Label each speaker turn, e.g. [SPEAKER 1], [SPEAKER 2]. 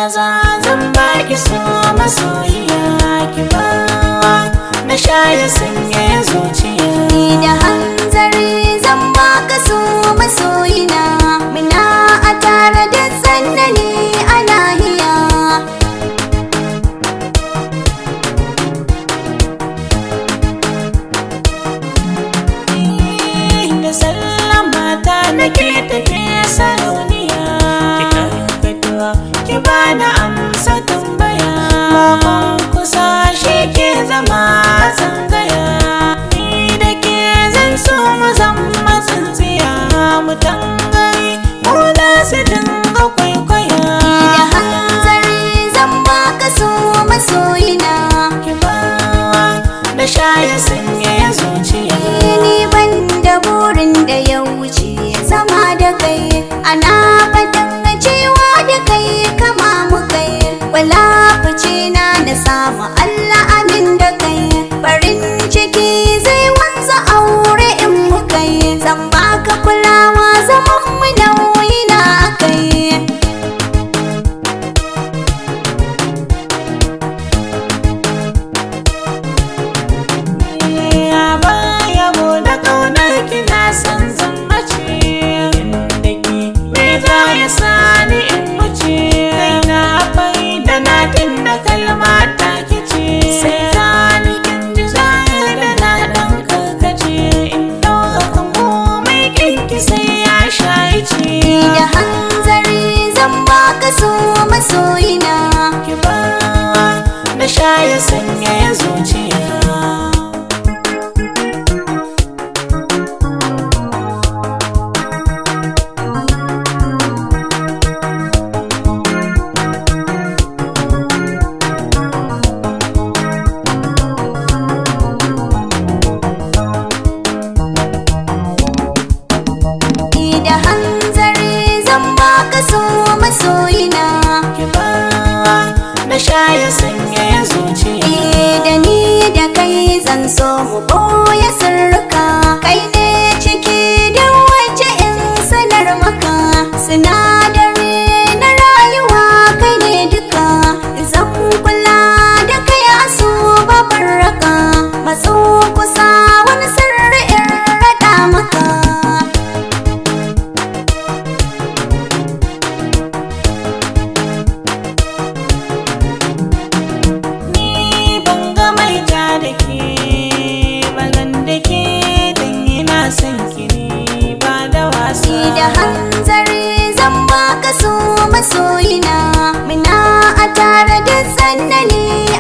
[SPEAKER 1] maza zan baki so masoyiya ki ba na shaye sanyaya zuciya.
[SPEAKER 2] Ni da hanzari zan baka so masoyina, muna a tare da tsanani a nahiya.
[SPEAKER 1] Da sallama ta nake tafe sarauniya, ki karkatuwa ki bani amsa tambaya. Bakon kusa shi ke zama tsangaya, ni da ke zan so mu zama tsintsiya. Mu tangari mu da su dinga kwaikwaya.
[SPEAKER 2] Da hanzari zan baka so masoyina,
[SPEAKER 1] Ki ba na shaye sanyaya zuciya.
[SPEAKER 2] ni ban da burin da ya wuce zama da kai. Ana faɗin cewa da kai kama mu kai, wala fice na samu Allah amin da kai. Farin ciki zai wanzu aure in mu kai, zan baka kulawa zaman mu nauyi na kai.
[SPEAKER 1] Ya baya da ƙaunar ki na san zan mace, inda ki me za ya sani in wuce. Kai na fai da na da kalma ta kice, sai zani kin ji zahir da na ɗan karkace. In ɗauka komai kinki sai ya shayi ce.
[SPEAKER 2] Da hanzari zan baka so masoyina,
[SPEAKER 1] Ki ba na shaye sanyaya zuciya.
[SPEAKER 2] da hanzari zan baka so masoyina.
[SPEAKER 1] Ki ba na shaye sanyaya zuciya.
[SPEAKER 2] Da ni da kai zan so mu boye sirrika, kai ne ciki da wace in sanar maka. Sinadari na rayuwa kai ne duka, zan kula da kai a so babar raka. Matso kusa wani sirri in raɗa maka. Da hanzari zan baka so masoyina, muna a tare da tsanani